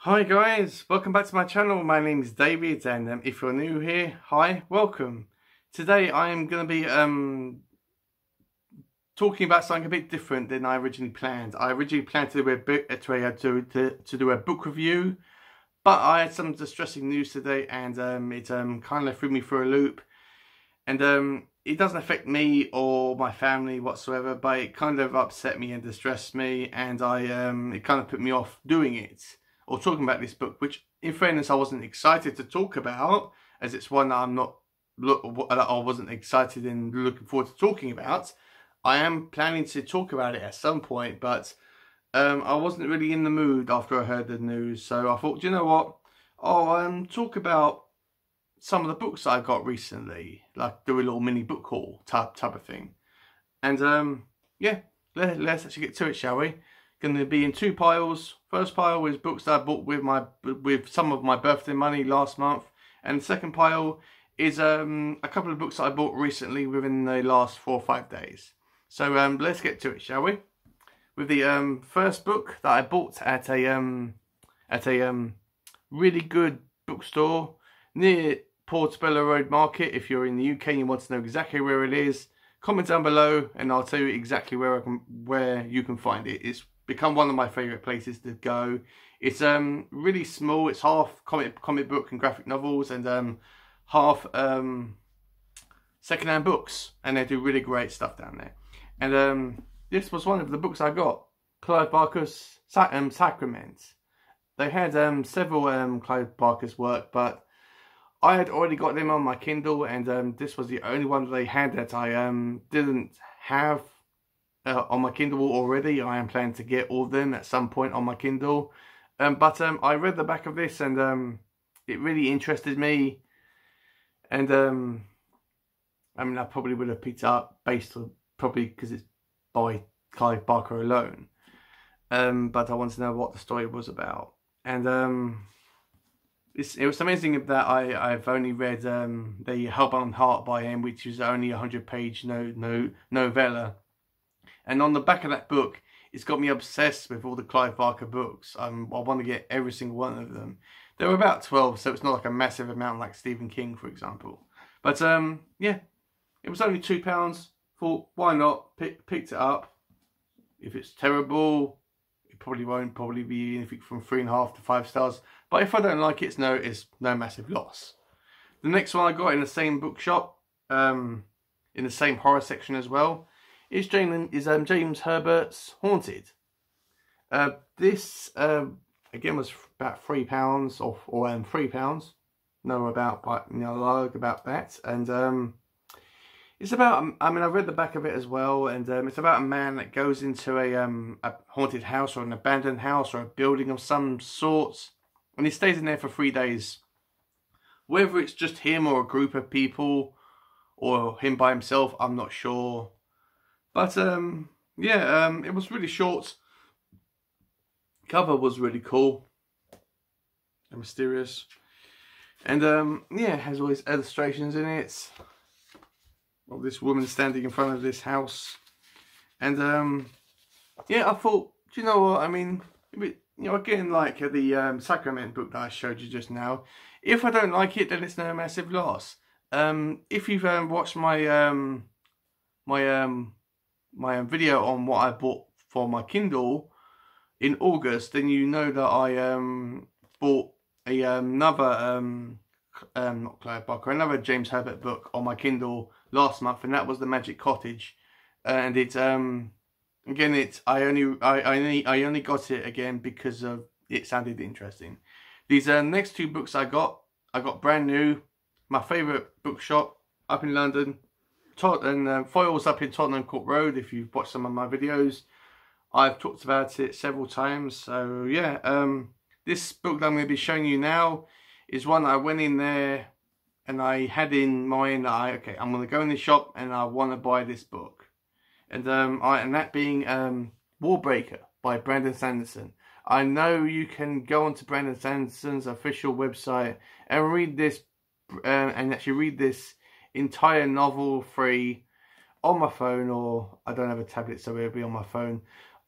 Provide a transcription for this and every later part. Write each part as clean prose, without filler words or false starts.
Hi guys, welcome back to my channel. My name is David, and if you're new here, hi, welcome. Today I am going to be talking about something a bit different than I originally planned. I originally planned to do a book review, but I had some distressing news today, and it kind of threw me for a loop. And it doesn't affect me or my family whatsoever, but it kind of upset me and distressed me, and it kind of put me off doing it or talking about this book, which in fairness I wasn't excited to talk about, as it's one that I wasn't excited and looking forward to talking about. I am planning to talk about it at some point, but I wasn't really in the mood after I heard the news, so I thought, you know what, I'll talk about some of the books I got recently, like do a little mini book haul type of thing. And yeah, let's actually get to it, shall we? Going to be in two piles. First pile is books that I bought with some of my birthday money last month, and the second pile is a couple of books that I bought recently within the last 4 or 5 days. So let's get to it, shall we? With the first book that I bought at a really good bookstore near Portobello Road Market. If you're in the UK and you want to know exactly where it is, comment down below and I'll tell you exactly where you can find it. It's become one of my favourite places to go. It's really small. It's half comic book and graphic novels, and half secondhand books, and they do really great stuff down there. And this was one of the books I got, Clive Barker's Sacrament. They had several Clive Barker's work, but I had already got them on my Kindle, and this was the only one that they had that I didn't have on my Kindle already. I am planning to get all of them at some point on my Kindle. But I read the back of this, and it really interested me. And I mean, I probably would have picked it up probably because it's by Clive Barker alone. But I wanted to know what the story was about. And it was amazing that I've only read the Hellbound Heart by him, which is only a 100-page novella. And on the back of that book, it's got me obsessed with all the Clive Barker books. I want to get every single one of them. There were about 12, so it's not like a massive amount like Stephen King, for example. But yeah, it was only £2. Thought, why not? Picked it up. If it's terrible, it probably won't. Probably be anything from 3.5 to 5 stars. But if I don't like it, it's no massive loss. The next one I got in the same bookshop, in the same horror section as well, is James Herbert's Haunted. This again was about £3 or £3. No, about that, and it's about. I mean, I read the back of it as well, and it's about a man that goes into a haunted house or an abandoned house or a building of some sort, and he stays in there for 3 days. Whether it's just him or a group of people, or him by himself, I'm not sure. But yeah, it was really short. Cover was really cool and mysterious, and yeah, it has all these illustrations in it of this woman standing in front of this house. And yeah, I thought, do you know what? I mean, you know, again, like the Sacrament book that I showed you just now, if I don't like it, then it's no massive loss. If you've watched my my video on what I bought for my Kindle in August, then you know that I bought another not Clive Barker, another James Herbert book on my Kindle last month, and that was The Magic Cottage. And it's again, I only got it again because of it sounded interesting. These next two books I got brand new, my favourite bookshop up in London, and Foyle's up in Tottenham Court Road. If you've watched some of my videos, I've talked about it several times. So yeah, this book that I'm going to be showing you now is one I went in there and I had in mind that okay, I'm going to go in the shop and I want to buy this book. And that being Warbreaker by Brandon Sanderson. I know you can go onto Brandon Sanderson's official website and read this, and actually read this entire novel free on my phone, or I don't have a tablet, so it'll be on my phone.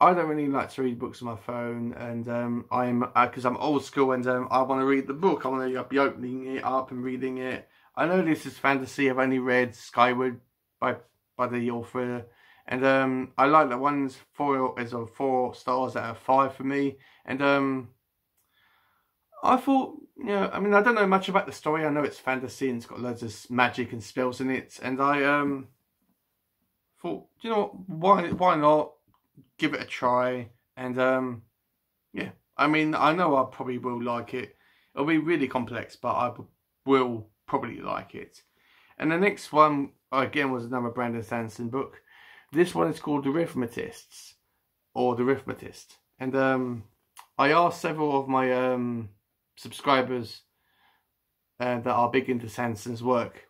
I don't really like to read books on my phone, and because I'm old school, and I want to read the book. I want to be opening it up and reading it. I know this is fantasy. I've only read Skyward by the author, and I like that one's 4 stars out of 5 for me. And I thought, you know, I mean, I don't know much about the story. I know it's fantasy and it's got loads of magic and spells in it, and I thought, you know what, why not give it a try? And yeah, I mean, I know I probably will like it. It'll be really complex, but I will probably like it. And the next one, again, was another Brandon Sanderson book. This one is called The Rithmatists, or The Rithmatist. And I asked several of my subscribers that are big into Sanderson's work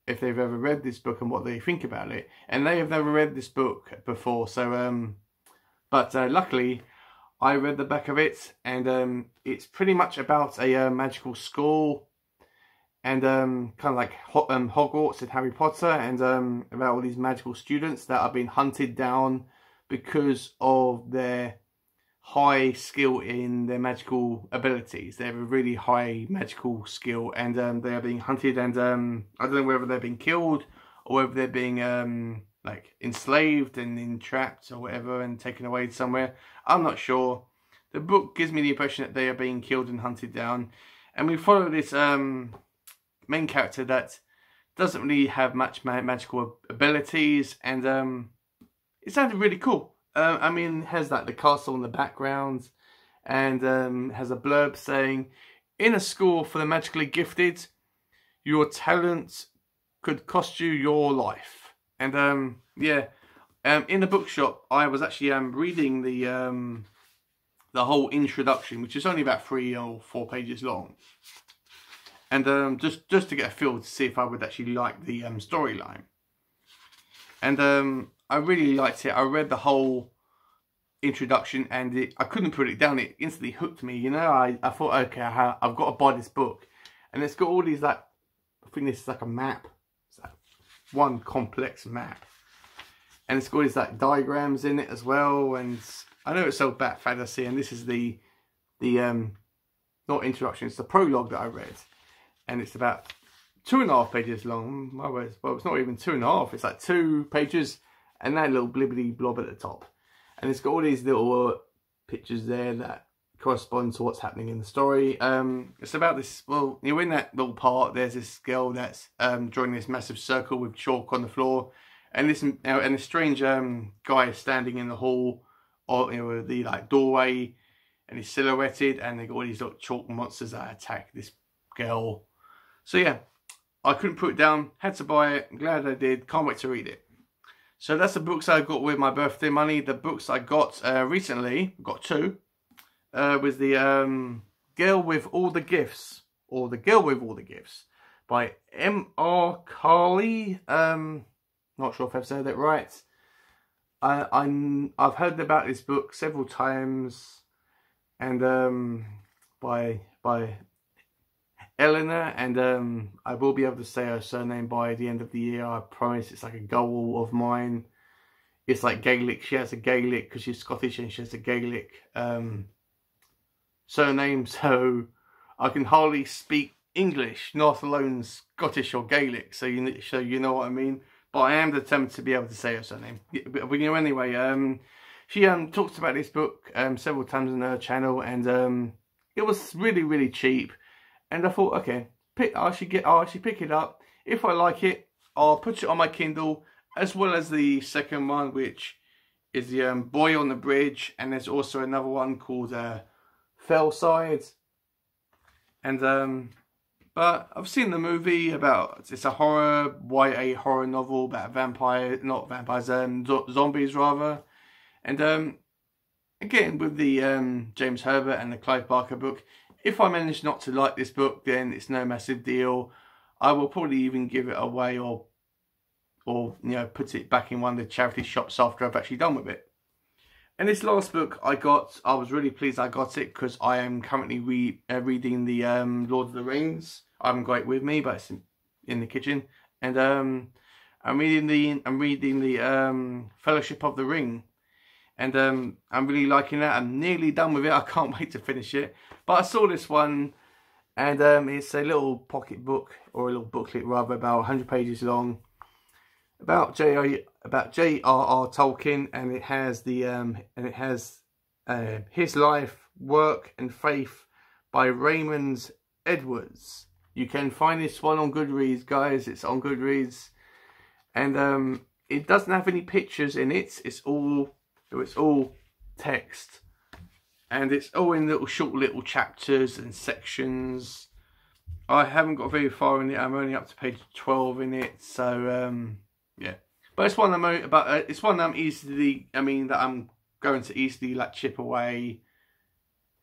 if they've ever read this book and what they think about it. And they have never read this book before, so but luckily I read the back of it, and it's pretty much about a magical school, and kind of like Hogwarts and Harry Potter, and about all these magical students that are being hunted down because of their high skill in their magical abilities. They have a really high magical skill, and they are being hunted, and I don't know whether they're being killed or whether they're being like enslaved and entrapped or whatever and taken away somewhere. I'm not sure. The book gives me the impression that they are being killed and hunted down, and we follow this main character that doesn't really have much magical abilities, and it sounded really cool. I mean, it has like the castle in the background, and has a blurb saying, "In a school for the magically gifted, your talent could cost you your life." And yeah, in the bookshop, I was actually reading the whole introduction, which is only about 3 or 4 pages long, and just to get a feel to see if I would actually like the storyline. And I really liked it. I read the whole introduction, and I couldn't put it down. It instantly hooked me, you know. I thought, okay, I've got to buy this book. And it's got all these, like, I think this is like a map. It's like one complex map. And it's got all these like diagrams in it as well. And I know it's all about fantasy, and this is the not introduction, it's the prologue that I read. And it's about 2.5 pages long. Well, it's not even 2.5. It's like 2 pages and that little blibbity blob at the top. And it's got all these little pictures there that correspond to what's happening in the story. It's about this, well, you're in that little part, there's this girl that's drawing this massive circle with chalk on the floor. And this and a strange guy is standing in the hall, or, you know, the like doorway, and he's silhouetted, and they got all these little chalk monsters that attack this girl. So yeah, I couldn't put it down, had to buy it. I'm glad I did, can't wait to read it. So that's the books I got with my birthday money. The books I got recently, got 2, was the Girl with All the Gifts, or The Girl with All the Gifts, by M.R.Carey. Not sure if I've said it right. I've heard about this book several times, and by Eleanor, and I will be able to say her surname by the end of the year. I promise. It's like a goal of mine. It's like Gaelic. She has a Gaelic because she's Scottish, and she has a Gaelic surname, so I can hardly speak English, not alone Scottish or Gaelic. So you know what I mean. But I am determined to be able to say her surname. But you know, anyway, she talks about this book several times on her channel, and it was really, really cheap. And I thought, okay, I should pick it up. If I like it, I'll put it on my Kindle, as well as the second one, which is the Boy on the Bridge, and there's also another one called Fellside. And but I've seen the movie about, it's a horror, YA horror novel about zombies rather. And again, with the James Herbert and the Clive Barker book, if I manage not to like this book, then it's no massive deal. I will probably even give it away, or you know, put it back in one of the charity shops after I've actually done with it. And this last book I got, I was really pleased I got it, because I am currently reading the Lord of the Rings. I haven't got it with me, but it's in the kitchen. And I'm reading the Fellowship of the Ring. and I'm really liking that. I'm nearly done with it. I can't wait to finish it. But I saw this one, and it's a little pocket book, or a little booklet rather, about 100 pages long, about J.R.R. Tolkien, and it has his life, work, and faith by Raymond Edwards. You can find this one on Goodreads, guys. It's on Goodreads, and it doesn't have any pictures in it. It's all text, and it's all in short little chapters and sections. I haven't got very far in it. I'm only up to page 12 in it, so yeah. But it's one it's one that I'm easily, that I'm going to easily like chip away,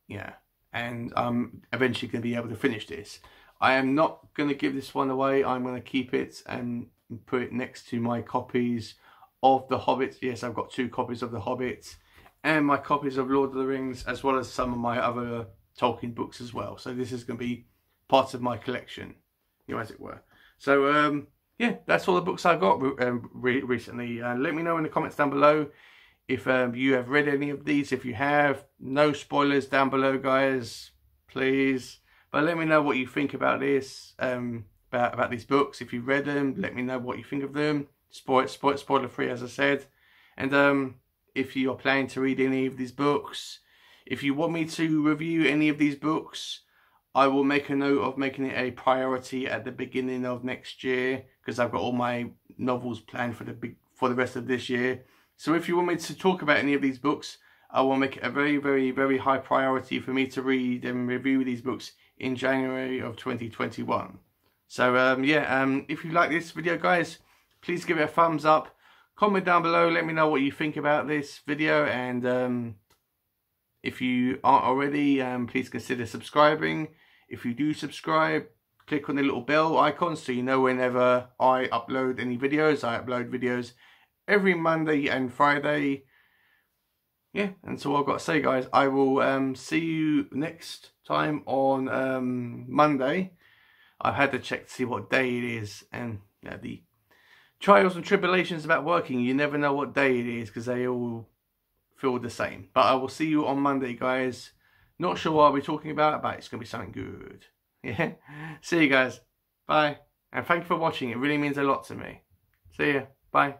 yeah. And I'm eventually going to be able to finish this. I am not going to give this one away. I'm going to keep it and put it next to my copies of The Hobbit. Yes, I've got 2 copies of The Hobbit, and my copies of Lord of the Rings, as well as some of my other Tolkien books as well. So this is going to be part of my collection, as it were. So yeah, that's all the books I got recently. Let me know in the comments down below if you have read any of these. If you have, no spoilers down below, guys, please. But let me know what you think about this, about these books. If you've read them, let me know what you think of them. Spoiler free, as I said. And if you are planning to read any of these books, if you want me to review any of these books, I will make a note of making it a priority at the beginning of next year, because I've got all my novels planned for the rest of this year. So if you want me to talk about any of these books, I will make it a very, very, very high priority for me to read and review these books in January of 2021. So yeah, if you like this video, guys, please give it a thumbs up. Comment down below, let me know what you think about this video, and if you aren't already, please consider subscribing. If you do subscribe, click on the little bell icon so you know whenever I upload any videos. I upload videos every Monday and Friday. Yeah, and so all I've got to say, guys, I will see you next time on Monday. I've had to check to see what day it is, and the trials and tribulations about working, you never know what day it is because they all feel the same. But I will see you on Monday, guys. Not sure what I'll be talking about, but it's going to be something good. Yeah. See you guys. Bye. And thank you for watching. It really means a lot to me. See ya. Bye.